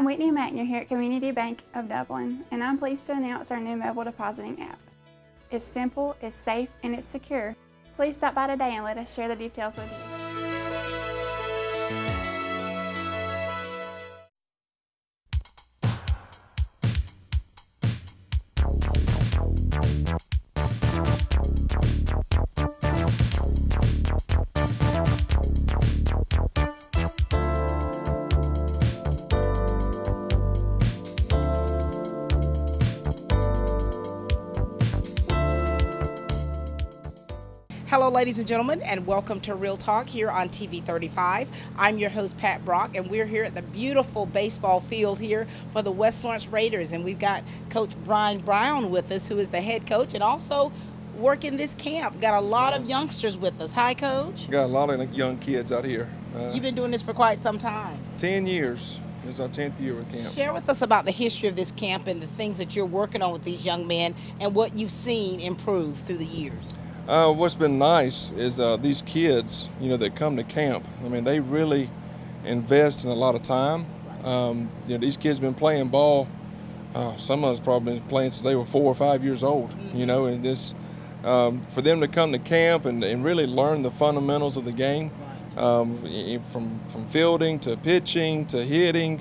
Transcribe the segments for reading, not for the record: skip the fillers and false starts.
I'm Whitney Mackner here at Community Bank of Dublin, and I'm pleased to announce our new mobile depositing app. It's simple, it's safe, and it's secure. Please stop by today and let us share the details with you. Hello, ladies and gentlemen, and welcome to Real Talk here on TV 35. I'm your host, Pat Brock, and we're here at the beautiful baseball field here for the West Lawrence Raiders. And we've got Coach Bryan Brown with us, who is the head coach and also working this camp. Got a lot of youngsters with us. Hi, Coach. Got a lot of young kids out here. You've been doing this for quite some time. 10 years. This is our 10th year with camp. Share with us about the history of this camp and the things that you're working on with these young men and what you've seen improve through the years. What's been nice is these kids, that come to camp. I mean, they really invest in a lot of time. These kids have been playing ball. Some of us probably been playing since they were 4 or 5 years old. And this for them to come to camp and really learn the fundamentals of the game, from fielding to pitching to hitting,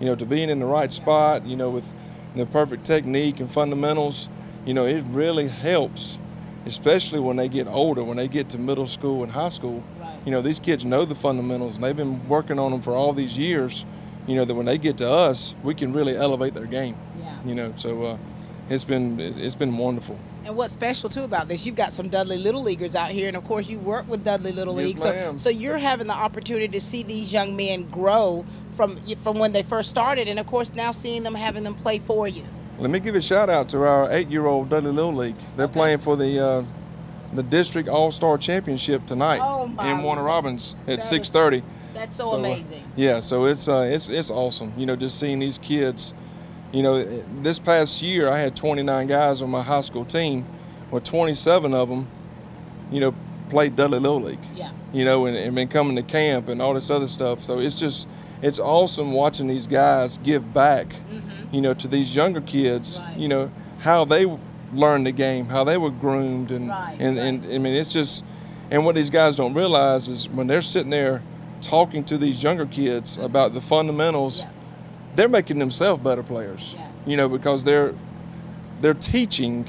to being in the right spot, with the perfect technique and fundamentals. It really helps. Especially when they get older, when they get to middle school and high school, these kids know the fundamentals and they've been working on them for all these years, that when they get to us, we can really elevate their game. So it's been wonderful. And what's special too about this, you've got some Dudley Little Leaguers out here, and of course you work with Dudley Little League. So you're having the opportunity to see these young men grow from when they first started, and of course now seeing them, having them play for you. Let me give a shout out to our 8-year-old Dudley Little League. They're playing for the district All-Star Championship tonight in Warner Robins at 6:30. That's so amazing. Yeah, so it's awesome. Just seeing these kids. This past year I had 29 guys on my high school team. Well, 27 of them, played Dudley Little League. Yeah. And been coming to camp and all this other stuff. So it's awesome watching these guys give back. To these younger kids, how they learned the game, how they were groomed, and I mean, it's just, and what these guys don't realize is when they're sitting there talking to these younger kids about the fundamentals, they're making themselves better players, because they're teaching,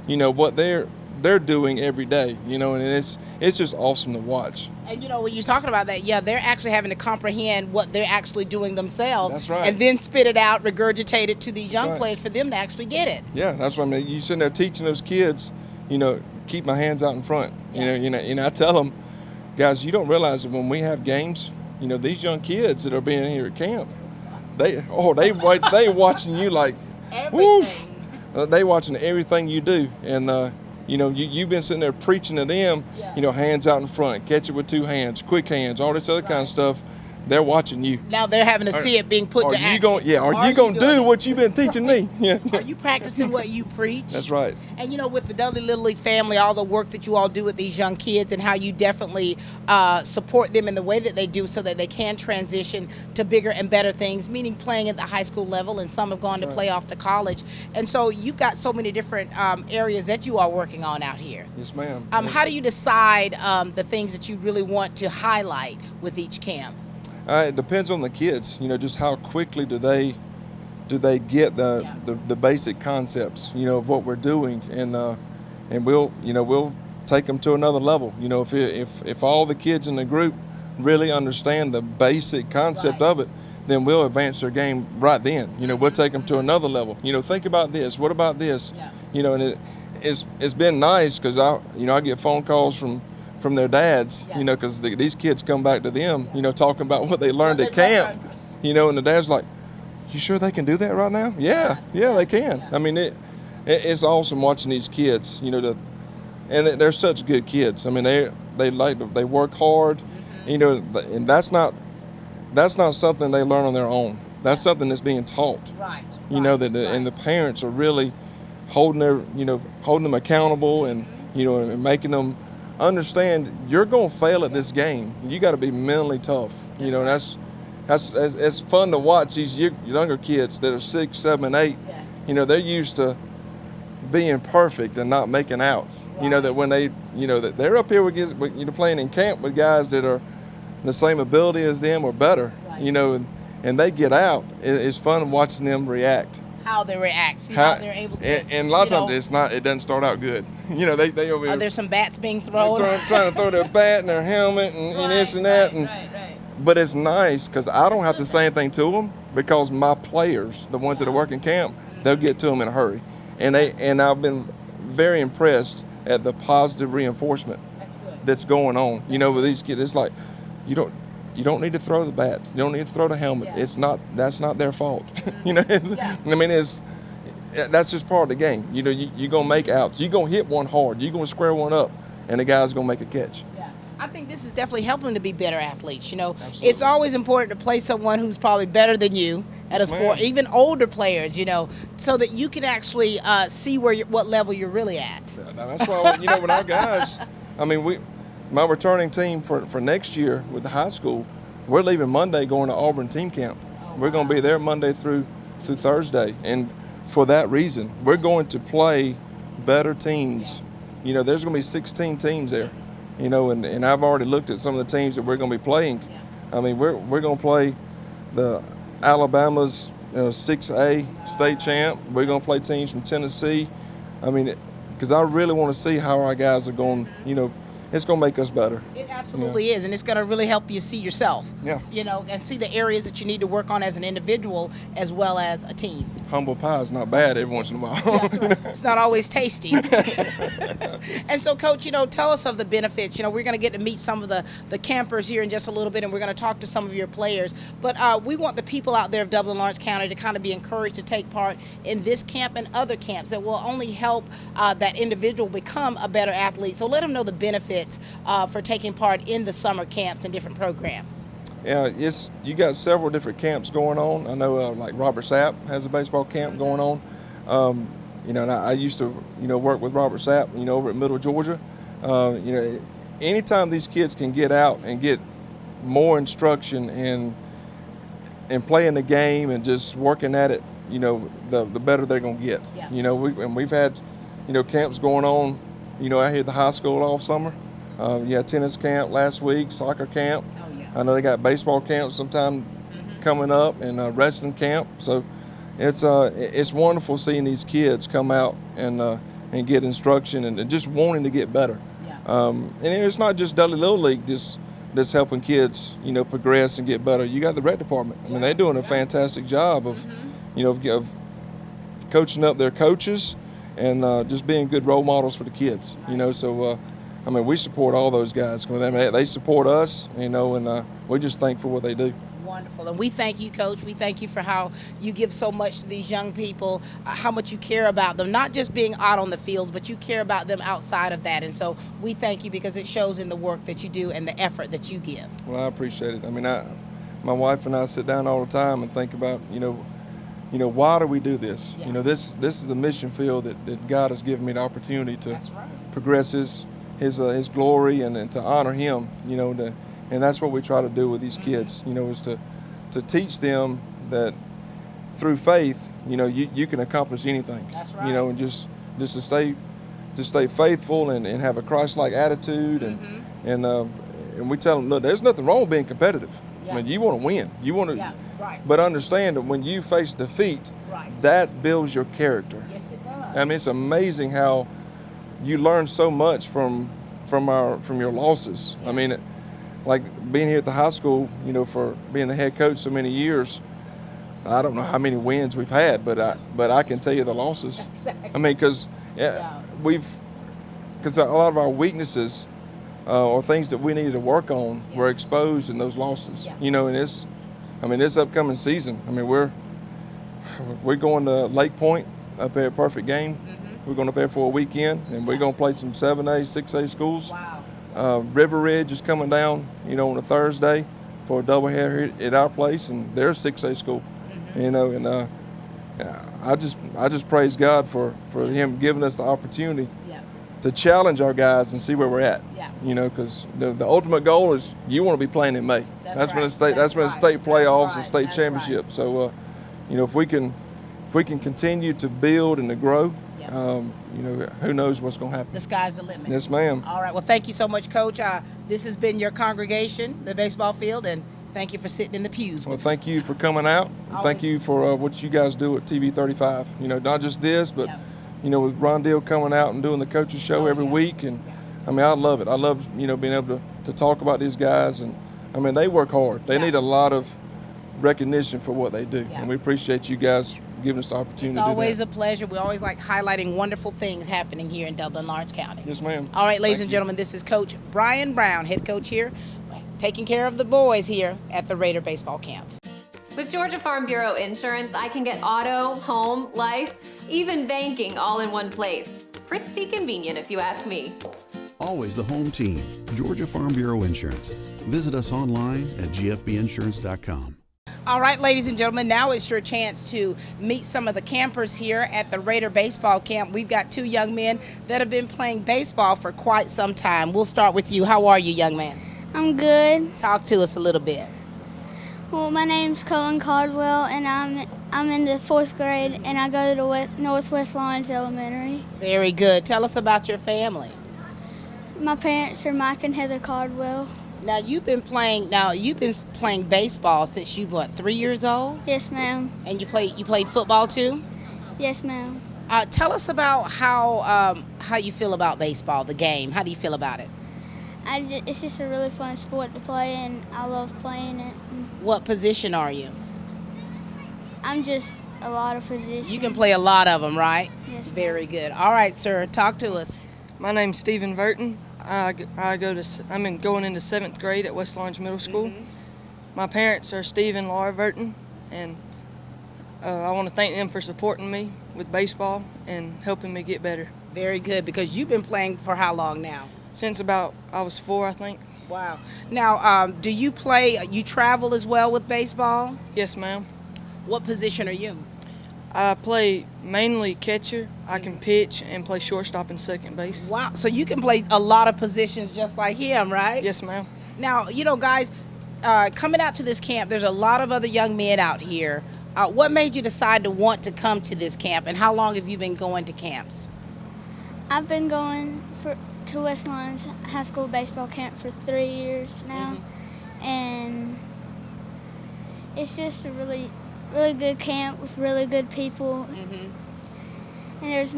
what they're doing every day, and it's just awesome to watch. And when you're talking about that, they're actually having to comprehend what they're actually doing themselves. That's right. And then spit it out, regurgitate it to these young players for them to actually get it. Yeah, that's what I mean. You sitting there teaching those kids, keep my hands out in front. I tell them, guys, you don't realize that when we have games, these young kids that are being here at camp, they watching you like everything. They watching everything you do, and you've been sitting there preaching to them, hands out in front, catch it with 2 hands, quick hands, all this other kind of stuff. They're watching you. Now they're having to see it being put to action. Are you going to do what you've been teaching me? Are you practicing what you preach? That's right. And with the Dudley Little League family, all the work that you all do with these young kids and how you definitely support them in the way that they do so that they can transition to bigger and better things, meaning playing at the high school level, and some have gone to play off to college. And so you've got so many different areas that you are working on out here. Yes, ma'am. How do you decide the things that you really want to highlight with each camp? It depends on the kids, just how quickly do they get the basic concepts, of what we're doing, and we'll take them to another level. If all the kids in the group really understand the basic concept of it, then we'll advance their game right then. We'll take them to another level. Think about this. What about this? And it's been nice because I get phone calls from their dads, because these kids come back to them, talking about what they learned at camp, and the dad's like, you sure they can do that right now? Yeah, they can. I mean, it's awesome watching these kids, and they're such good kids. I mean, they work hard, and that's not something they learn on their own. That's something that's being taught. And the parents are really holding them accountable, and and making them understand you're going to fail at this game. You got to be mentally tough. it's fun to watch these younger kids that are 6, 7, 8. Yeah. You know, they're used to being perfect and not making outs. Right. You know, that when they, you know, that they're up here with you know, playing in camp with guys that are the same ability as them or better. Right. You know, and they get out. It's fun watching them react. How they react, see how they're able to. And a lot of times it doesn't start out good. You know, they over here. Are there some bats being thrown? Trying to throw their bat and their helmet and this and that. Right. But it's nice because I don't have to say anything to them because my players, the ones that are working camp, they'll get to them in a hurry. And I've been very impressed at the positive reinforcement that's going on. You know, with these kids, it's like you don't need to throw the bat. You don't need to throw the helmet. Yeah. That's not their fault. You know, I mean, that's just part of the game. You know, you're gonna make outs. You're gonna hit one hard. You're gonna square one up, and the guy's gonna make a catch. Yeah. I think this is definitely helping to be better athletes. You know, Absolutely. It's always important to play someone who's probably better than you at a sport, even older players. You know, so that you can actually see what level you're really at. Now, that's why you know with our guys. I mean, my returning team for next year with the high school, we're leaving Monday going to Auburn team camp. We're going to be there Monday through Thursday, and for that reason, we're going to play better teams. You know, there's going to be 16 teams there. You know, and I've already looked at some of the teams that we're going to be playing. I mean, we're going to play the Alabama's 6A state champ. We're going to play teams from Tennessee. I mean, because I really want to see how our guys are going. You know, it's going to make us better. It absolutely is, and it's going to really help you see yourself. Yeah. You know, and see the areas that you need to work on as an individual as well as a team. Humble pie is not bad every once in a while. That's right. It's not always tasty. And so, Coach, you know, tell us of the benefits. You know, we're going to get to meet some of the campers here in just a little bit, and we're going to talk to some of your players. But we want the people out there of Dublin-Lawrence County to kind of be encouraged to take part in this camp and other camps that will only help that individual become a better athlete. So let them know the benefits for taking part in the summer camps and different programs. Yeah, you got several different camps going on. I know like Robert Sapp has a baseball camp going on. You know, and I used to, you know, work with Robert Sapp, you know, over at Middle Georgia. You know, anytime these kids can get out and get more instruction and playing the game and just working at it, you know, the better they're going to get. Yeah. You know, we've had, you know, camps going on, you know, out here at the high school all summer. You had tennis camp last week, soccer camp. Oh, yeah. I know they got baseball camp sometime coming up, and wrestling camp. So it's wonderful seeing these kids come out and get instruction and just wanting to get better. Yeah. And it's not just Dudley Little League that's helping kids, you know, progress and get better. You got the rec department. I mean, they're doing a fantastic job of, you know, of coaching up their coaches and just being good role models for the kids. You know, so. I mean, we support all those guys. They support us, you know, and we're just thankful for what they do. Wonderful. And we thank you, Coach. We thank you for how you give so much to these young people, how much you care about them, not just being out on the fields, but you care about them outside of that. And so we thank you because it shows in the work that you do and the effort that you give. Well, I appreciate it. I mean, my wife and I sit down all the time and think about, you know, why do we do this? Yeah. You know, this is a mission field that God has given me the opportunity to progress His glory and to honor Him, you know, and that's what we try to do with these kids, you know, is to teach them that through faith, you know, you can accomplish anything. That's right. You know, and just to stay faithful and have a Christ-like attitude and we tell them, look, there's nothing wrong with being competitive. Yeah. I mean, you want to win, you want to, right. but understand that when you face defeat, that builds your character. Yes, it does. I mean, it's amazing how you learn so much from your losses. I mean, like being here at the high school, you know, for being the head coach so many years, I don't know how many wins we've had, but I can tell you the losses. Exactly. I mean, because a lot of our weaknesses or things that we needed to work on were exposed in those losses. Yeah. You know, and this upcoming season, I mean, we're going to Lake Point up there at Perfect Game. We're going up there for a weekend, and we're going to play some 7A, 6A schools. Wow. River Ridge is coming down, you know, on a Thursday for a doubleheader here at our place, and they're a 6A school. You know, and I just praise God for Him giving us the opportunity challenge our guys and see where we're at. Yeah. You know, because the ultimate goal is you want to be playing in May. That's when the state playoffs and state championship. So, you know, if we can continue to build and to grow, you know, who knows what's going to happen. The sky's the limit. Yes, ma'am. All right. Well, thank you so much, Coach. This has been your congregation, the baseball field, and thank you for sitting in the pews with us. Well, thank you for coming out. Thank you for what you guys do at TV 35. You know, not just this, but you know, with Rondell coming out and doing the coaches show every week, and I mean, I love it. I love, you know, being able to talk about these guys, and I mean, they work hard. They need a lot of recognition for what they do, and we appreciate you guys giving us the opportunity to do that. It's always a pleasure. We always like highlighting wonderful things happening here in Dublin, Lawrence County. Yes, ma'am. All right, ladies and gentlemen, this is Coach Bryan Brown, head coach here, taking care of the boys here at the Raider Baseball Camp. With Georgia Farm Bureau Insurance, I can get auto, home, life, even banking all in one place. Pretty convenient if you ask me. Always the home team, Georgia Farm Bureau Insurance. Visit us online at gfbinsurance.com. All right, ladies and gentlemen, now it's your chance to meet some of the campers here at the Raider Baseball Camp. We've got two young men that have been playing baseball for quite some time. We'll start with you. How are you, young man? I'm good. Talk to us a little bit. Well, my name's Cohen Cardwell, and I'm in the 4th grade, and I go to Northwest Lawrence Elementary. Very good. Tell us about your family. My parents are Mike and Heather Cardwell. Now you've been playing baseball since you 3 years old? Yes, ma'am. And you played football too? Yes, ma'am. Tell us about how you feel about baseball, the game. How do you feel about it? It's just a really fun sport to play, and I love playing it. What position are you? I'm just a lot of positions. You can play a lot of them, right? Yes, ma'am. Very good. All right, sir. Talk to us. My name's Stephen Burton. I'm going into 7th grade at West Lawrence Middle School. My parents are Steve and Laura Burton, and I want to thank them for supporting me with baseball and helping me get better. Very good, because you've been playing for how long now? Since about I was 4, I think. Wow. Now, do you travel as well with baseball? Yes, ma'am. What position are you? I play mainly catcher. I can pitch and play shortstop and second base. Wow. So you can play a lot of positions just like him, right? Yes, ma'am. Now, you know, guys, coming out to this camp, there's a lot of other young men out here. What made you decide to want to come to this camp, and how long have you been going to camps? I've been going to West Lawrence High School baseball camp for 3 years now, and it's just a really good camp with really good people, and there's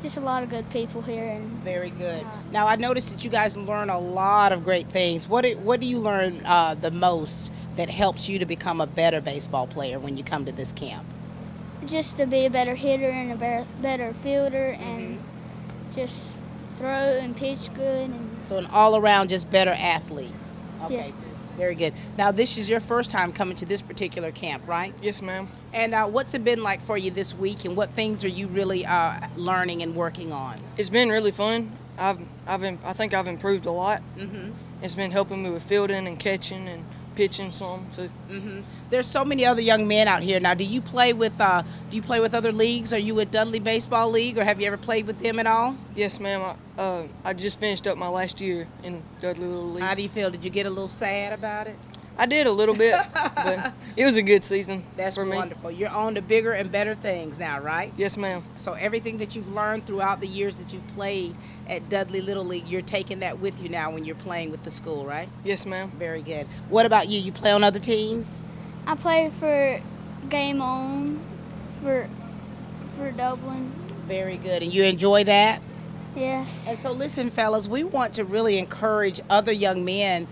just a lot of good people here. And very good. Now, I noticed that you guys learn a lot of great things. What do you learn the most that helps you to become a better baseball player when you come to this camp? Just to be a better hitter and a better fielder, and just throw and pitch good. And so an all-around just better athlete. Okay. Yes. Very good. Now, this is your first time coming to this particular camp, right? Yes, ma'am. And what's it been like for you this week, and what things are you really learning and working on? It's been really fun. I think I've improved a lot. It's been helping me with fielding and catching and pitching some too. There's so many other young men out here. Now, do you play with other leagues? Are you with Dudley Baseball League, or have you ever played with them at all? Yes, ma'am. I just finished up my last year in Dudley Little League. How do you feel? Did you get a little sad about it? I did a little bit, but it was a good season. That's for me. Wonderful. You're on to bigger and better things now, right? Yes, ma'am. So everything that you've learned throughout the years that you've played at Dudley Little League, you're taking that with you now when you're playing with the school, right? Yes, ma'am. Very good. What about you? You play on other teams? I play for Game On for Dublin. Very good. And you enjoy that? Yes. And so listen, fellas, we want to really encourage other young men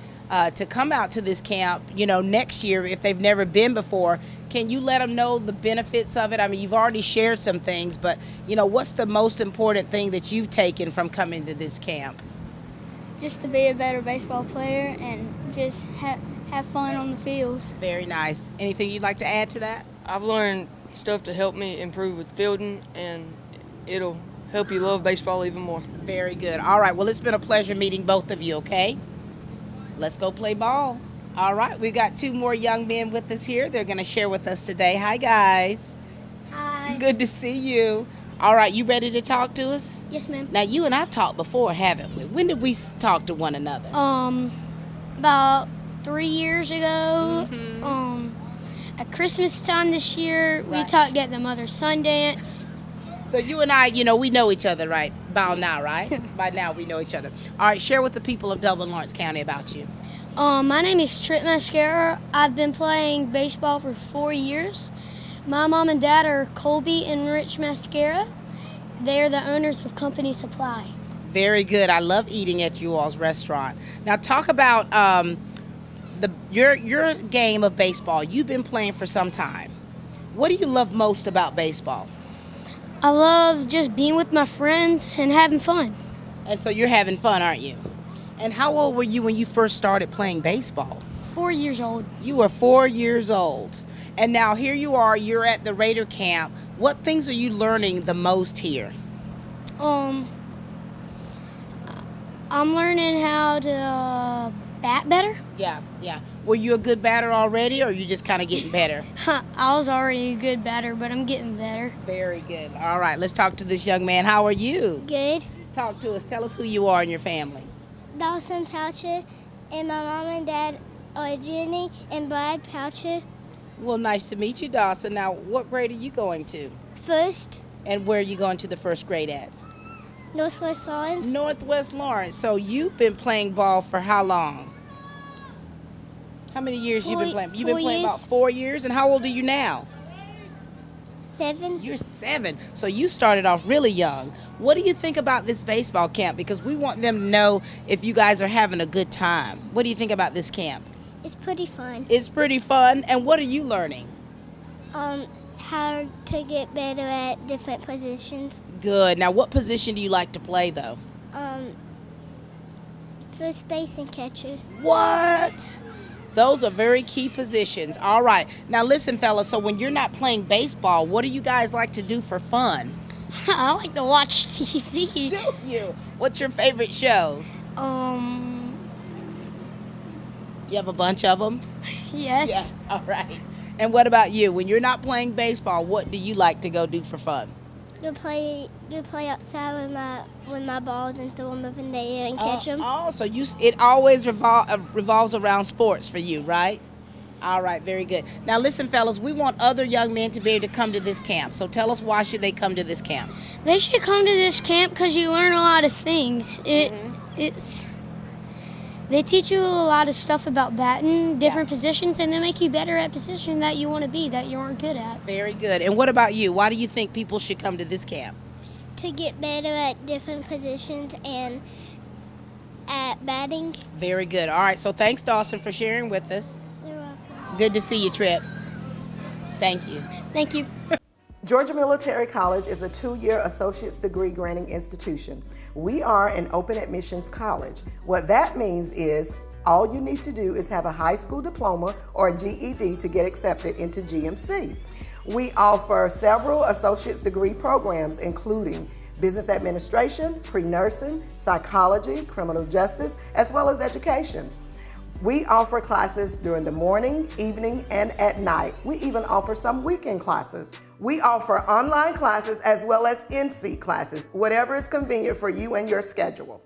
to come out to this camp, next year if they've never been before. Can you let them know the benefits of it? I mean, you've already shared some things, but, what's the most important thing that you've taken from coming to this camp? Just to be a better baseball player and just have fun on the field. Very nice. Anything you'd like to add to that? I've learned stuff to help me improve with fielding, and it'll help you love baseball even more. Very good. All right. Well, it's been a pleasure meeting both of you, okay? Let's go play ball. All right. We've got two more young men with us here. They're going to share with us today. Hi, guys. Hi. Good to see you. All right, you ready to talk to us? Yes, ma'am. Now, you and I've talked before, haven't we? When did we talk to one another? About 3 years ago. At Christmas time this year, we Right. talked at the Mother-Son dance. So you and I, we know each other, right? By now, right? By now, we know each other. All right, share with the people of Dublin, Lawrence County about you. My name is Trip Mascara. I've been playing baseball for 4 years. My mom and dad are Colby and Rich Mascara. They are the owners of Company Supply. Very good. I love eating at you all's restaurant. Now, talk about your game of baseball. You've been playing for some time. What do you love most about baseball? I love just being with my friends and having fun. And so you're having fun, aren't you? And how old were you when you first started playing baseball? 4 years old. You were 4 years old. And now here you are, you're at the Raider camp. What things are you learning the most here? I'm learning how to bat better. Yeah. Were you a good batter already, or are you just kind of getting better? I was already a good batter, but I'm getting better. Very good. All right, let's talk to this young man. How are you? Good. Talk to us. Tell us who you are and your family. Dawson Poucher, and my mom and dad are Jenny and Brad Poucher. Well, nice to meet you, Dawson. Now, what grade are you going to? First, And where are you going to the first grade at? Northwest Lawrence. Northwest Lawrence. So you've been playing ball for how long? How many years you been playing? You've been 4 playing years. about 4 years. And how old are you now? 7. You're 7. So you started off really young. What do you think about this baseball camp? Because we want them to know if you guys are having a good time. What do you think about this camp? It's pretty fun. It's pretty fun. And what are you learning? How to get better at different positions. Good. Now, what position do you like to play, though? First base and catcher. What? Those are very key positions. All right. Now, listen, fellas, so when you're not playing baseball, what do you guys like to do for fun? I like to watch TV. Do you? What's your favorite show? You have a bunch of them? Yes. All right. And what about you? When you're not playing baseball, what do you like to go do for fun? Go play outside with my balls and throw them up in the air and catch them. So it always revolves around sports for you, right? All right, very good. Now listen, fellas, we want other young men to be able to come to this camp. So tell us, why should they come to this camp? They should come to this camp because you learn a lot of things. They teach you a lot of stuff about batting, different positions, and they make you better at position that you want to be, that you aren't good at. Very good. And what about you? Why do you think people should come to this camp? To get better at different positions and at batting. Very good. All right, so thanks, Dawson, for sharing with us. You're welcome. Good to see you, Trip. Thank you. Thank you. Georgia Military College is a 2-year associate's degree granting institution. We are an open admissions college. What that means is all you need to do is have a high school diploma or a GED to get accepted into GMC. We offer several associate's degree programs, including business administration, pre-nursing, psychology, criminal justice, as well as education. We offer classes during the morning, evening, and at night. We even offer some weekend classes. We offer online classes as well as in-seat classes, whatever is convenient for you and your schedule.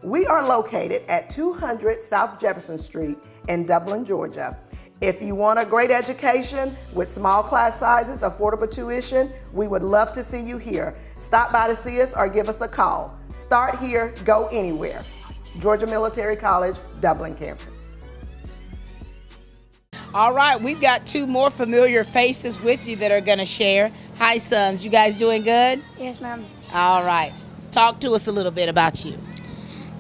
We are located at 200 South Jefferson Street in Dublin, Georgia. If you want a great education with small class sizes, affordable tuition, we would love to see you here. Stop by to see us or give us a call. Start here, go anywhere. Georgia Military College, Dublin campus. All right, we've got 2 more familiar faces with you that are going to share. Hi, sons. You guys doing good? Yes, ma'am. All right. Talk to us a little bit about you.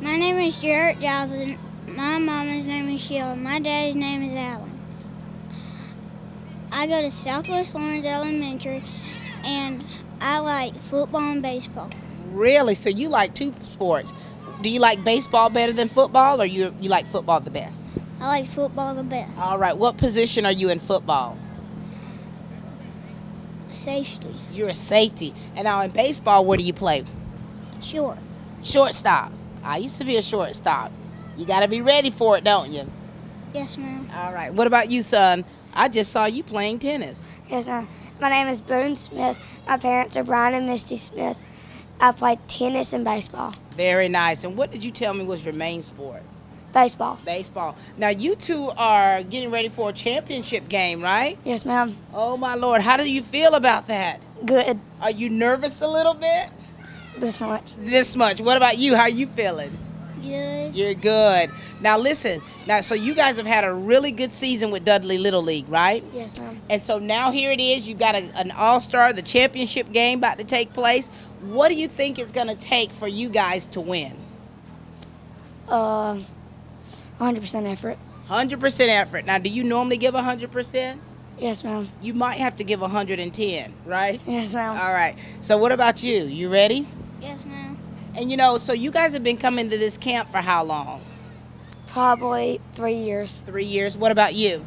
My name is Jarrett Johnson. My mama's name is Sheila. My daddy's name is Alan. I go to Southwest Lawrence Elementary, and I like football and baseball. Really? So you like 2 sports. Do you like baseball better than football, or you like football the best? I like football the best. All right. What position are you in football? Safety. You're a safety. And now in baseball, where do you play? Short. Shortstop. I used to be a shortstop. You got to be ready for it, don't you? Yes, ma'am. All right. What about you, son? I just saw you playing tennis. Yes, ma'am. My name is Boone Smith. My parents are Brian and Misty Smith. I play tennis and baseball. Very nice. And what did you tell me was your main sport? Baseball. Baseball. Now, you two are getting ready for a championship game, right? Yes, ma'am. Oh, my Lord. How do you feel about that? Good. Are you nervous a little bit? This much. This much. What about you? How are you feeling? Good. You're good. Now, listen. Now, so you guys have had a really good season with Dudley Little League, right? Yes, ma'am. And so now here it is. You've got an all-star, the championship game about to take place. What do you think it's going to take for you guys to win? 100% effort. 100% effort. Now, do you normally give 100%? Yes, ma'am. You might have to give 110, right? Yes, ma'am. All right. So what about you? You ready? Yes, ma'am. And you know, so you guys have been coming to this camp for how long? Probably 3 years. 3 years. What about you?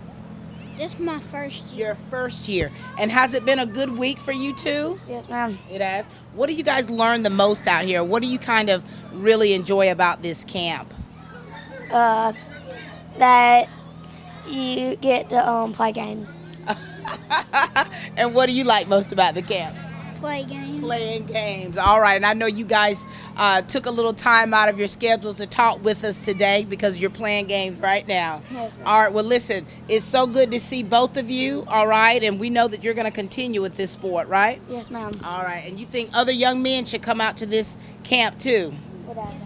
This is my first year. Your first year. And has it been a good week for you too? Yes, ma'am. It has. What do you guys learn the most out here? What do you kind of really enjoy about this camp? That you get to play games. And what do you like most about the camp? Play games. Playing games. All right. And I know you guys took a little time out of your schedules to talk with us today because you're playing games right now. Yes, ma'am. All right. Well, listen, it's so good to see both of you. All right. And we know that you're going to continue with this sport, right? Yes, ma'am. All right. And you think other young men should come out to this camp too? Without a doubt.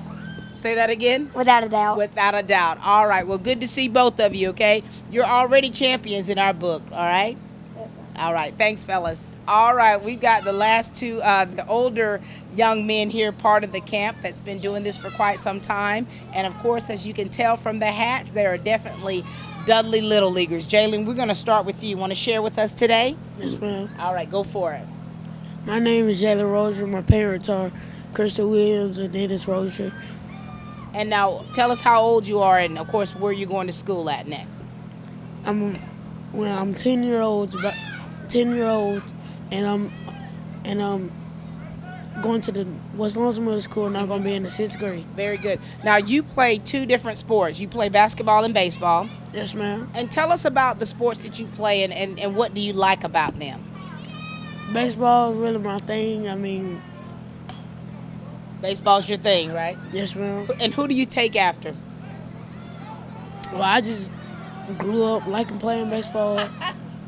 Say that again? Without a doubt. Without a doubt. All right. Well, good to see both of you, okay? You're already champions in our book, all right? Yes, ma'am. All right. Thanks, fellas. All right. We've got the last two, the older young men here, part of the camp that's been doing this for quite some time. And, of course, as you can tell from the hats, they are definitely Dudley Little Leaguers. Jalen, we're going to start with you. Want to share with us today? Yes, ma'am. All right. Go for it. My name is Jalen Rozier. My parents are Crystal Williams and Dennis Rozier. And now tell us how old you are and, of course, where you're going to school at next. I'm 10 years old, and I'm going to the West Lawrence Middle School, and I'm going to be in the 6th grade. Very good. Now, you play two different sports. You play basketball and baseball. Yes, ma'am. And tell us about the sports that you play and what do you like about them? Baseball is really my thing. I mean, baseball's your thing, right? yes, ma'am. And who do you take after? Well, I just grew up liking playing baseball.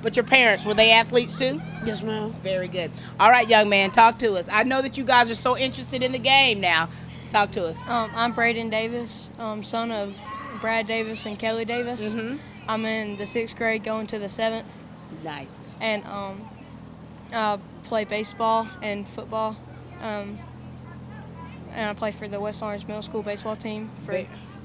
But your parents, were they athletes too? Yes, ma'am. Very good. All right, young man, talk to us. I know that you guys are so interested in the game now. Talk to us. I'm Braden Davis, son of Brad Davis and Kelly Davis. Mm-hmm. I'm in the 6th grade going to the 7th. Nice. And I play baseball and football. And I play for the West Lawrence Middle School baseball team.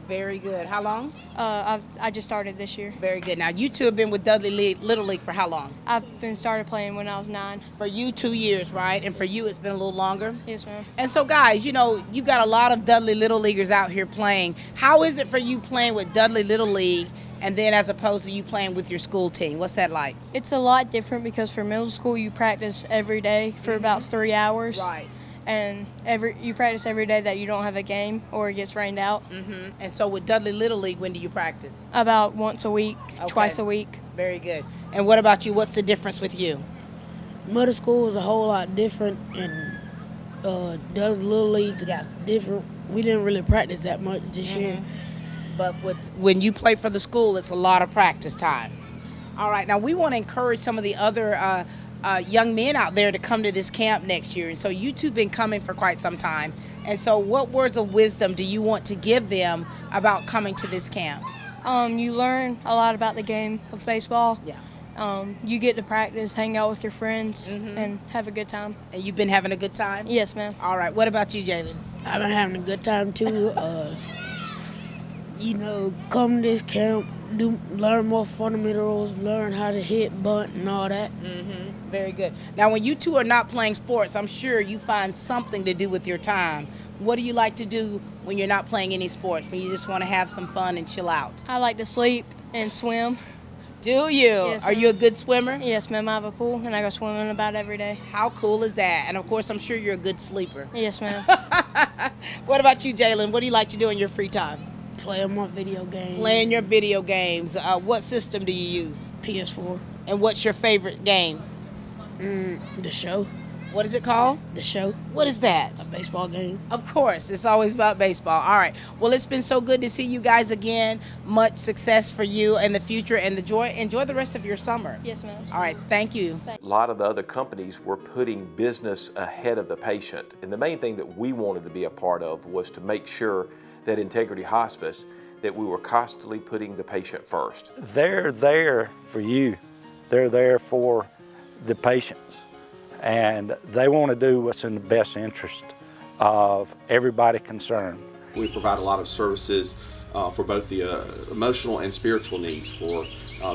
Very good. How long? I just started this year. Very good. Now, you two have been with Dudley Little League for how long? I've been started playing when I was 9. For you, 2 years, right? And for you, it's been a little longer? Yes, ma'am. And so, guys, you know, you've got a lot of Dudley Little Leaguers out here playing. How is it for you playing with Dudley Little League and then as opposed to you playing with your school team? What's that like? It's a lot different because for middle school, you practice every day for about 3 hours. Right. And you practice every day that you don't have a game or it gets rained out. Mm-hmm. And so with Dudley Little League, when do you practice? About once a week, Okay. twice a week. Very good. And what about you? What's the difference with you? Middle school is a whole lot different, and Dudley Little League's different. We didn't really practice that much this year. But when you play for the school, it's a lot of practice time. All right. Now, we want to encourage some of the other young men out there to come to this camp next year. And so you two have been coming for quite some time. And so what words of wisdom do you want to give them about coming to this camp? You learn a lot about the game of baseball. Yeah. You get to practice, hang out with your friends, and have a good time. And you've been having a good time? Yes, ma'am. All right. What about you, Jalen? I've been having a good time too. Come to this camp, learn more fundamentals, learn how to hit, bunt, and all that. Mm-hmm. Very good. Now, when you two are not playing sports, I'm sure you find something to do with your time. What do you like to do when you're not playing any sports, when you just want to have some fun and chill out? I like to sleep and swim. Do you? Yes, Are ma'am. you a good swimmer? Yes, ma'am. I have a pool, and I go swimming about every day. How cool is that? And, of course, I'm sure you're a good sleeper. Yes, ma'am. What about you, Jalen? What do you like to do in your free time? Playing my video games. Playing your video games. What system do you use? PS4. And what's your favorite game? The Show. What is it called? The Show. What is that? A baseball game. Of course, it's always about baseball. All right. Well, it's been so good to see you guys again. Much success for you in the future, and enjoy the rest of your summer. Yes, ma'am. All right. Thank you. A lot of the other companies were putting business ahead of the patient. And the main thing that we wanted to be a part of was to make sure that Integrity Hospice, that we were constantly putting the patient first. They're there for you. They're there for the patients. And they want to do what's in the best interest of everybody concerned. We provide a lot of services for both the emotional and spiritual needs for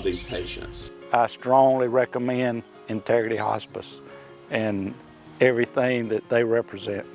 these patients. I strongly recommend Integrity Hospice and everything that they represent.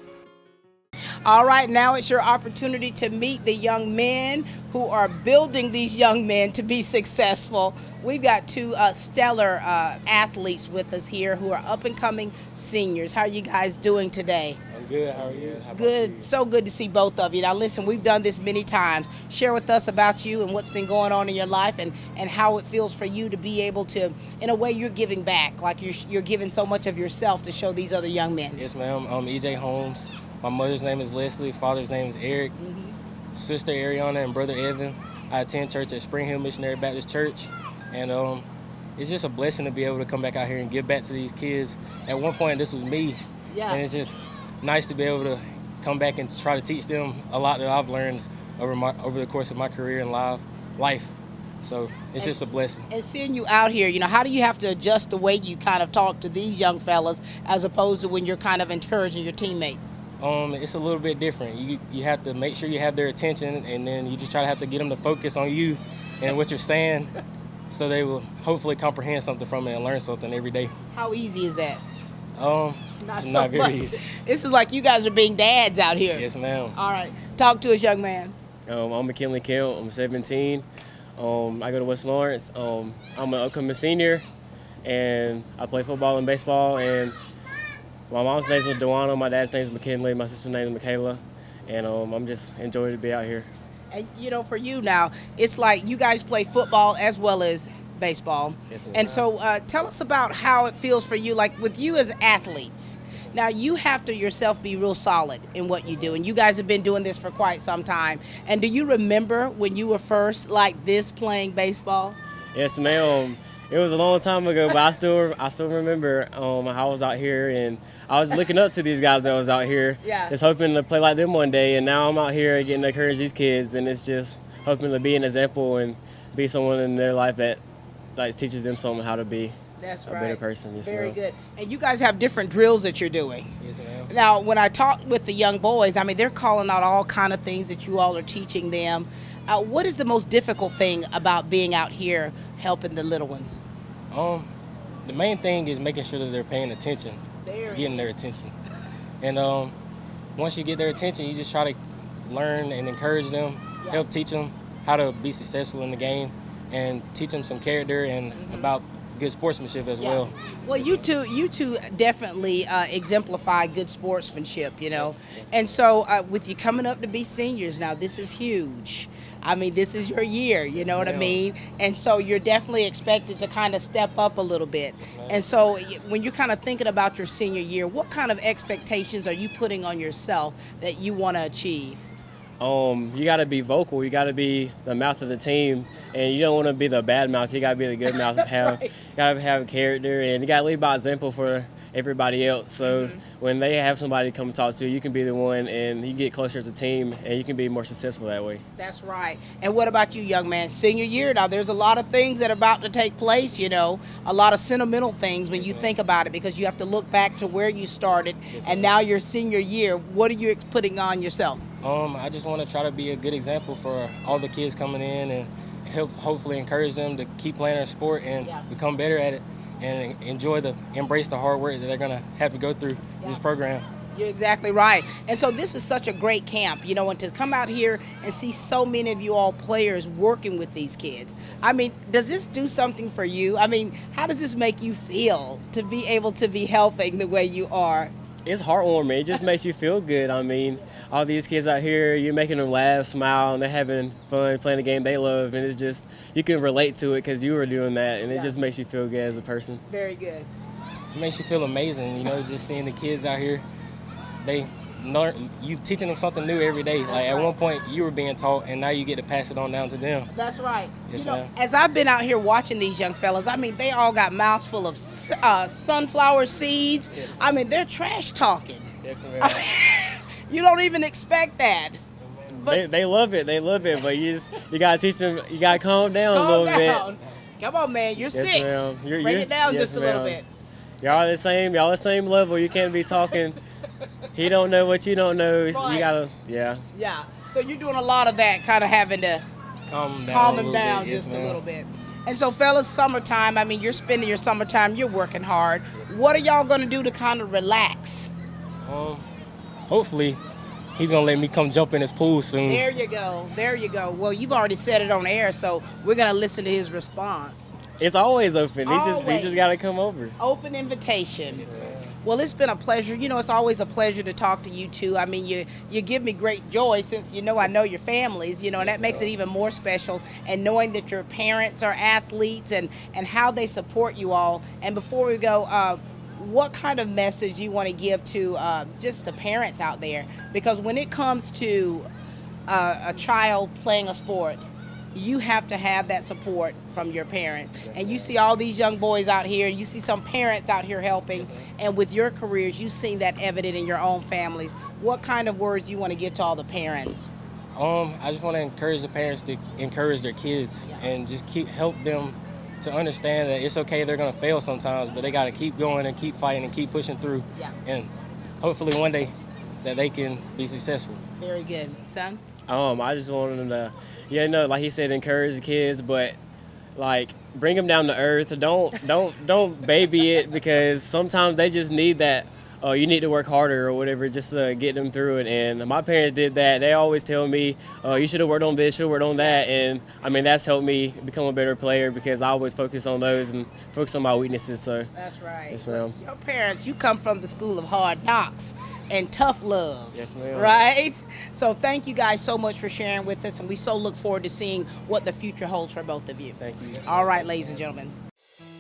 All right, now it's your opportunity to meet the young men who are building these young men to be successful. We've got two stellar athletes with us here who are up-and-coming seniors. How are you guys doing today? I'm good. How are you? How about Good. you? So good to see both of you. Now listen, we've done this many times. Share with us about you and what's been going on in your life and how it feels for you to be able to, in a way, you're giving back, like you're giving so much of yourself to show these other young men. Yes, ma'am. I'm EJ Holmes. My mother's name is Leslie. Father's name is Eric. Sister Ariana and brother Evan. I attend church at Spring Hill Missionary Baptist Church. And it's just a blessing to be able to come back out here and give back to these kids. At one point, this was me. Yeah. And it's just nice to be able to come back and try to teach them a lot that I've learned over the course of my career and life. So it's just a blessing. And seeing you out here, how do you have to adjust the way you kind of talk to these young fellas as opposed to when you're kind of encouraging your teammates? It's a little bit different. You have to make sure you have their attention, and then you just try to have to get them to focus on you and what you're saying, so they will hopefully comprehend something from it and learn something every day. How easy is that? It's not very easy. This is like you guys are being dads out here. Yes, ma'am. All right. Talk to us, young man. I'm McKinley Kemp. I'm 17. I go to West Lawrence. I'm an upcoming senior, and I play football and baseball. And my mom's name is Dewana, my dad's name is McKinley, my sister's name is Michaela, and I'm just enjoying to be out here. And for you now, it's like you guys play football as well as baseball. Yes, ma'am. And so tell us about how it feels for you, like with you as athletes. Now, you have to yourself be real solid in what you do, and you guys have been doing this for quite some time. And do you remember when you were first like this playing baseball? Yes, ma'am. It was a long time ago, but I still remember how I was out here, and I was looking up to these guys that was out here, just hoping to play like them one day. And now I'm out here getting to encourage these kids, and it's just hoping to be an example and be someone in their life that teaches them something how to be That's a right. better person. Yes, Very ma'am. good. And you guys have different drills that you're doing. Yes, ma'am. Now, when I talk with the young boys, they're calling out all kind of things that you all are teaching them. What is the most difficult thing about being out here helping the little ones? The main thing is making sure that they're paying attention, getting their attention. And once you get their attention, you just try to learn and encourage them, help teach them how to be successful in the game, and teach them some character and about good sportsmanship as well. Well, you two definitely exemplify good sportsmanship, And so with you coming up to be seniors now, this is huge. This is your year, you know what I mean? And so you're definitely expected to kind of step up a little bit. And so when you're kind of thinking about your senior year, what kind of expectations are you putting on yourself that you want to achieve? You got to be vocal. You got to be the mouth of the team, and you don't want to be the bad mouth. You got to be the good mouth. You got to have character, and you got to lead by example for everybody else. So when they have somebody come talk to you, you can be the one, and you get closer as a team, and you can be more successful that way. That's right. And what about you, young man? Senior year, now there's a lot of things that are about to take place, a lot of sentimental things when you think about it, because you have to look back to where you started, and now your senior year. What are you putting on yourself? I just want to try to be a good example for all the kids coming in and hopefully encourage them to keep playing their sport and become better at it and embrace the hard work that they're going to have to go through this program. You're exactly right. And so this is such a great camp, and to come out here and see so many of you all players working with these kids. Does this do something for you? How does this make you feel to be able to be helping the way you are? It's heartwarming. It just makes you feel good. I mean, all these kids out here, you're making them laugh, smile, and they're having fun playing a game they love. And it's just, you can relate to it because you were doing that, and it just makes you feel good as a person. Very good. It makes you feel amazing, you know, just seeing the kids out here. They learn, you teaching them something new every day. Like at one point you were being taught, and now you get to pass it on down to them. That's right. Yes, you know, ma'am. as I've been out here watching these young fellas, I mean, they all got mouths full of sunflower seeds. Yes. I mean, they're trash talking. Yes, ma'am. You don't even expect that. They love it. They love it. But you gotta teach them. You gotta calm down a little bit. Come on, man. You're Yes, 6. ma'am. Bring it down just a little bit. Y'all the same. Y'all the same level. You can't be talking. He don't know what you don't know. Right. You gotta, yeah. Yeah. So you're doing a lot of that, kind of having to calm them down bit. just Yes, a ma'am. little bit. And so, fellas, summertime. I mean, you're spending your summertime. You're working hard. What are y'all gonna do to kind of relax? Hopefully, he's gonna let me come jump in his pool soon. There you go. There you go. Well, you've already said it on air, so we're gonna listen to his response. It's always open. He Always. just gotta come over. Open invitation. Well, it's been a pleasure. You know, it's always a pleasure to talk to you two. I mean, you give me great joy since I know your families, and that makes it even more special. And knowing that your parents are athletes and how they support you all. And before we go, what kind of message you want to give to just the parents out there? Because when it comes to a child playing a sport, you have to have that support from your parents. And you see all these young boys out here, you see some parents out here helping, and with your careers, you've seen that evident in your own families. What kind of words you want to give to all the parents? I just want to encourage the parents to encourage their kids and just help them to understand that it's okay, they're going to fail sometimes, but they got to keep going and keep fighting and keep pushing through. Yeah. And hopefully one day that they can be successful. Very good. Son? I just wanted them to, like he said, encourage the kids, but like bring them down to earth. Don't baby it, because sometimes they just need that. You need to work harder or whatever, just to get them through it. And my parents did that. They always tell me, you should have worked on this, should have worked on that. And I mean, that's helped me become a better player, because I always focus on those and focus on my weaknesses. So that's right. Yes, ma'am. Your parents, you come from the school of hard knocks and tough love. Yes, ma'am. Right? So thank you guys so much for sharing with us, and we so look forward to seeing what the future holds for both of you. Thank you. All right, ladies and gentlemen.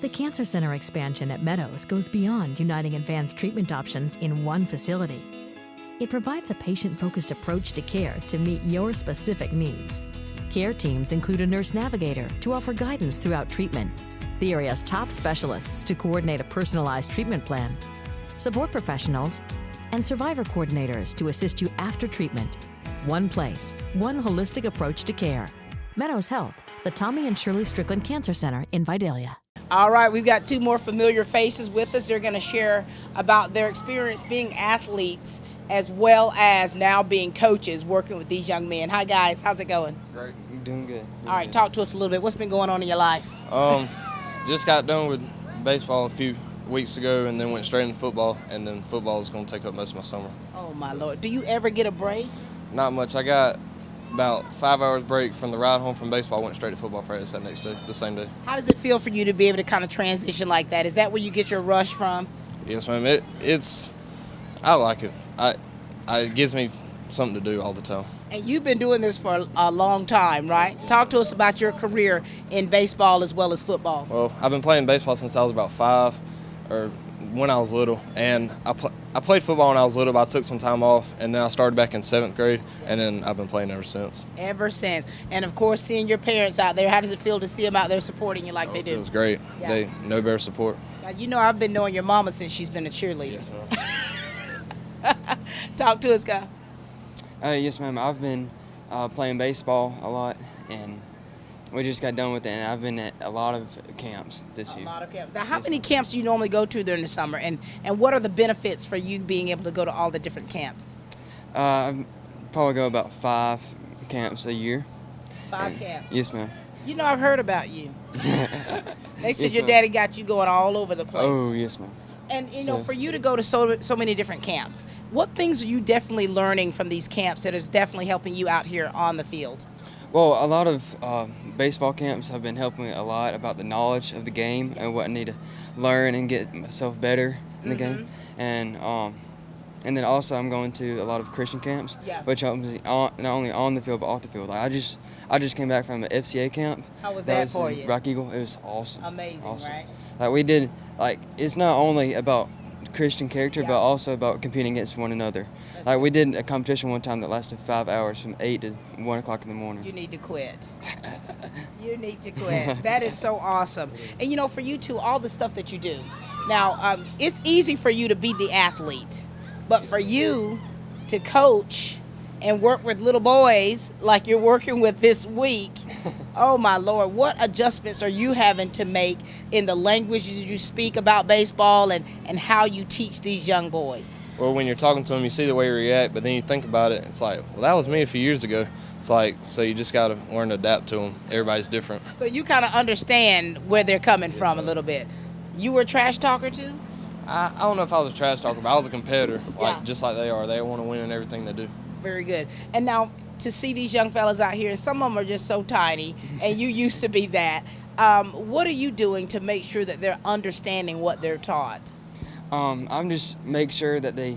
The Cancer Center expansion at Meadows goes beyond uniting advanced treatment options in one facility. It provides a patient-focused approach to care to meet your specific needs. Care teams include a nurse navigator to offer guidance throughout treatment, the area's top specialists to coordinate a personalized treatment plan, support professionals, and survivor coordinators to assist you after treatment. One place, one holistic approach to care. Meadows Health, the Tommy and Shirley Strickland Cancer Center in Vidalia. All right, we've got 2 more familiar faces with us. They're going to share about their experience being athletes as well as now being coaches working with these young men. Hi, guys. How's it going? Great. You're doing good. All right, talk to us a little bit. What's been going on in your life? Just got done with baseball a few weeks ago and then went straight into football, and then football is going to take up most of my summer. Oh, my Lord. Do you ever get a break? Not much. I got about 5 hours break from the ride home from baseball. I went straight to football practice that next day, the same day. How does it feel for you to be able to kind of transition like that? Is that where you get your rush from? Yes, ma'am. I like it. It gives me something to do all the time. And you've been doing this for a long time, right? Talk to us about your career in baseball as well as football. Well, I've been playing baseball since I was about 5, or when I was little, and I played football when I was little, but I took some time off, and then I started back in 7th grade, and then I've been playing ever since. Ever since. And of course, seeing your parents out there, how does it feel to see them out there supporting you like they do? It was great. Yeah. They no better support. Now, you know, I've been knowing your mama since she's been a cheerleader. Yes, ma'am. Talk to us, guy. Yes, ma'am. I've been playing baseball a lot, and we just got done with it, and I've been at a lot of camps this year. A lot of camps. Now, how many camps do you normally go to during the summer, and what are the benefits for you being able to go to all the different camps? I probably go about 5 camps a year. 5 camps? Yes, ma'am. You know, I've heard about you. They said Yes, your ma'am. daddy got you going all over the place. Oh, yes, ma'am. And, you know, for you to go to so many different camps, what things are you definitely learning from these camps that is definitely helping you out here on the field? Well, a lot of baseball camps have been helping me a lot about the knowledge of the game and what I need to learn and get myself better in the game. And And then also I'm going to a lot of Christian camps, which helps me not only on the field but off the field. Like I just came back from an FCA camp. How was that for you? Rock Eagle. It was awesome. Amazing, awesome. Right? Like we did, it's not only about Christian character, but also about competing against one another. We did a competition one time that lasted 5 hours from 8 to 1 o'clock in the morning. You need to quit. You need to quit. That is so awesome. And for you too, all the stuff that you do. Now, it's easy for you to be the athlete, but for you to coach and work with little boys like you're working with this week, oh my Lord, what adjustments are you having to make in the languages you speak about baseball and how you teach these young boys? Well, when you're talking to them, you see the way you react, but then you think about it, it's like, well, that was me a few years ago. It's like, so you just got to learn to adapt to them. Everybody's different. So you kind of understand where they're coming from a little bit. You were a trash talker too? I don't know if I was a trash talker, but I was a competitor, just like they are. They want to win in everything they do. Very good. And now to see these young fellas out here, some of them are just so tiny, and you used to be that. What are you doing to make sure that they're understanding what they're taught? I'm just make sure that they,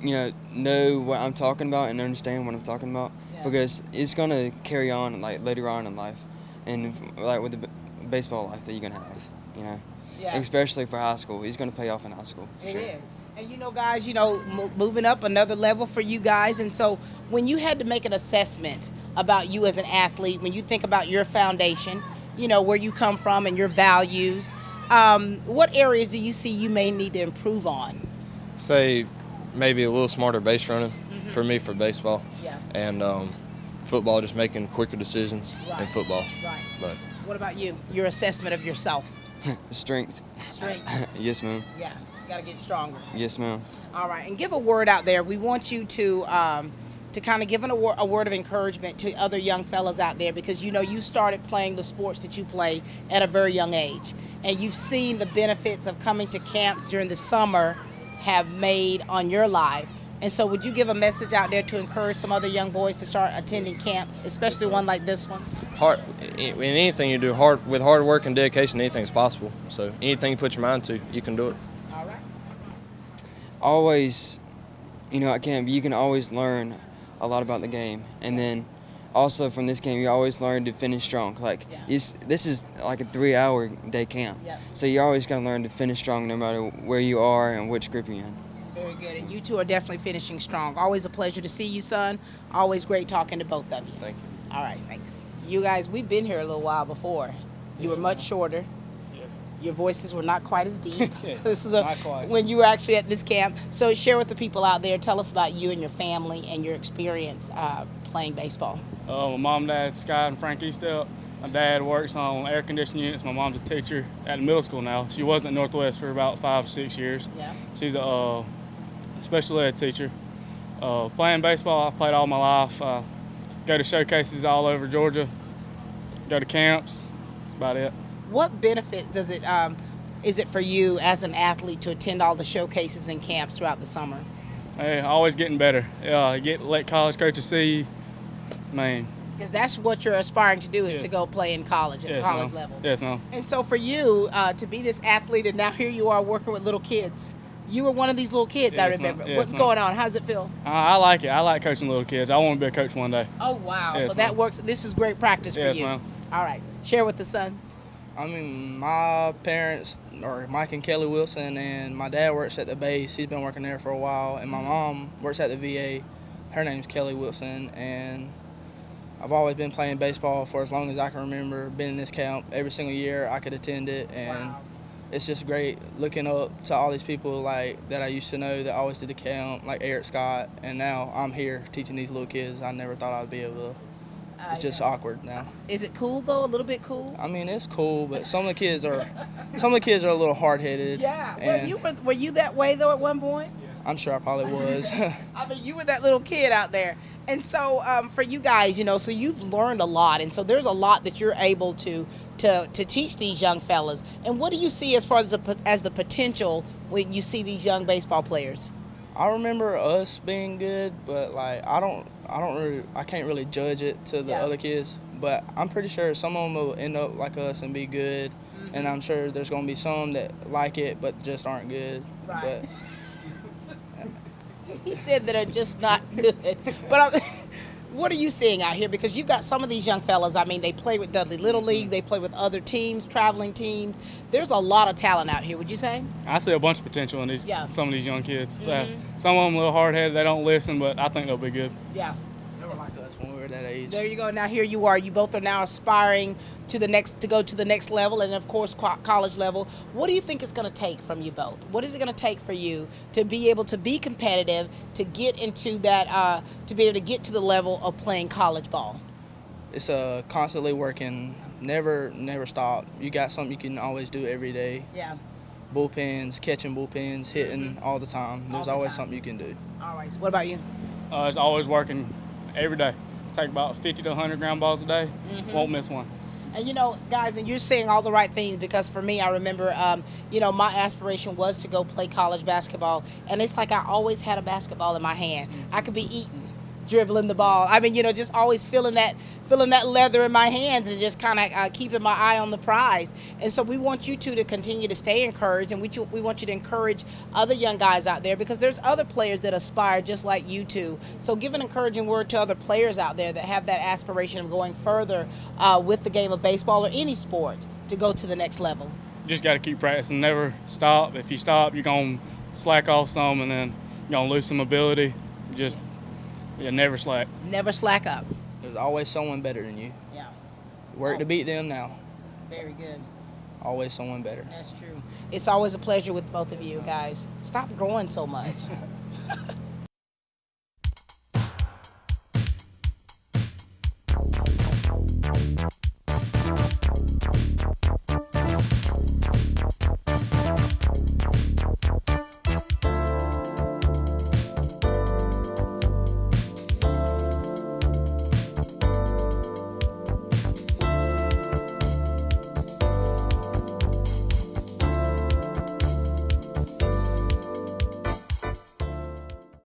know what I'm talking about and understand what I'm talking about, because it's gonna carry on later on in life, and with the baseball life that you're gonna have, especially for high school. It's gonna pay off in high school. It is. And guys, moving up another level for you guys. And so when you had to make an assessment about you as an athlete, when you think about your foundation, where you come from and your values, what areas do you see you may need to improve on? Say maybe a little smarter base running for me for baseball. Yeah. And football, just making quicker decisions in football. Right. But what about you? Your assessment of yourself? Strength. Strength. Yes, ma'am. Yeah. Got to get stronger. Yes, ma'am. All right, and give a word out there. We want you to kind of give a word of encouragement to other young fellas out there, because you started playing the sports that you play at a very young age, and you've seen the benefits of coming to camps during the summer have made on your life. And so would you give a message out there to encourage some other young boys to start attending camps, especially one like this one? In anything you do, with hard work and dedication, anything's possible. So anything you put your mind to, you can do it. All right. Always, at camp, you can always learn a lot about the game. And then also from this camp, you always learn to finish strong. This is like a 3-hour day camp. Yeah. So you always got to learn to finish strong no matter where you are and which group you're in. Very good. And you two are definitely finishing strong. Always a pleasure to see you, son. Always great talking to both of you. Thank you. All right, thanks. You guys, we've been here a little while before. You were much shorter. Yes. Your voices were not quite as deep. This is Not quite. when you were actually at this camp. So share with the people out there. Tell us about you and your family and your experience playing baseball. My mom and dad, Scott and Frank Eastep. My dad works on air conditioning units. My mom's a teacher at the middle school now. She was at Northwest for about 5 or 6 years. Yeah. She's a special ed teacher. Playing baseball, I played all my life. Go to showcases all over Georgia. Go to camps. That's about it. What benefits does it is it for you as an athlete to attend all the showcases and camps throughout the summer? Hey, always getting better. Let college coaches see you. Man. Because that's what you're aspiring to do, is to go play in college, at the college level. Yes, ma'am. And so for you to be this athlete, and now here you are working with little kids. You were one of these little kids, I remember. Yes, What's going on? How does it feel? I like it. I like coaching little kids. I want to be a coach one day. Oh, wow. Yes, so that works. This is great practice for Yes, you. ma'am. All right. Share with the son. I mean, my parents are Mike and Kelly Wilson, and my dad works at the base. He's been working there for a while, and my mom works at the VA. Her name's Kelly Wilson, and I've always been playing baseball for as long as I can remember. Been in this camp every single year I could attend it, and it's just great looking up to all these people that I used to know that always did the camp, like Eric Scott, and now I'm here teaching these little kids. I never thought I'd be able to. It's just awkward now. Is it cool though? A little bit cool? I mean, it's cool, but some of the kids are a little hard-headed. Yeah. Well, were you that way though at one point? I'm sure I probably was. I mean, you were that little kid out there. And so for you guys, so you've learned a lot. And so there's a lot that you're able to teach these young fellas. And what do you see as far as the potential when you see these young baseball players? I remember us being good, but I can't really judge it to the other kids. But I'm pretty sure some of them will end up like us and be good. Mm-hmm. And I'm sure there's going to be some that like it but just aren't good. Right. He said that are just not good. But what are you seeing out here? Because you've got some of these young fellas, I mean, they play with Dudley Little League, they play with other teams, traveling teams. There's a lot of talent out here, would you say? I see a bunch of potential in these some of these young kids. Mhm. Some of them a little hard-headed, they don't listen, but I think they'll be good. Yeah. They were like us when we were that age. There you go. Now here you are. You both are now aspiring to go to the next level, and of course college level. What do you think it's going to take from you both? What is it going to take for you to be able to be competitive, to get into that, to be able to get to the level of playing college ball? It's constantly working. Never stop. You got something you can always do every day. Yeah. Bullpens, catching bullpens, hitting all the time. There's always something you can do. All right. So what about you? It's always working every day. Take about 50 to 100 ground balls a day. Won't miss one. And you know, guys, and you're saying all the right things, because for me, I remember, you know, my aspiration was to go play college basketball, and it's like I always had a basketball in my hand. I could be eating, dribbling the ball. I mean, you know, just always feeling that leather in my hands and just kind of keeping my eye on the prize. And so we want you two to continue to stay encouraged, and we want you to encourage other young guys out there, because there's other players that aspire just like you two. So give an encouraging word to other players out there that have that aspiration of going further with the game of baseball or any sport to go to the next level. You just got to keep practicing, never stop. If you stop, you're going to slack off some, and then you're going to lose some ability. Just never slack. Never slack up. There's always someone better than you. Yeah. Work to beat them now. Very good. Always someone better. That's true. It's always a pleasure with both of you guys. Stop growing so much.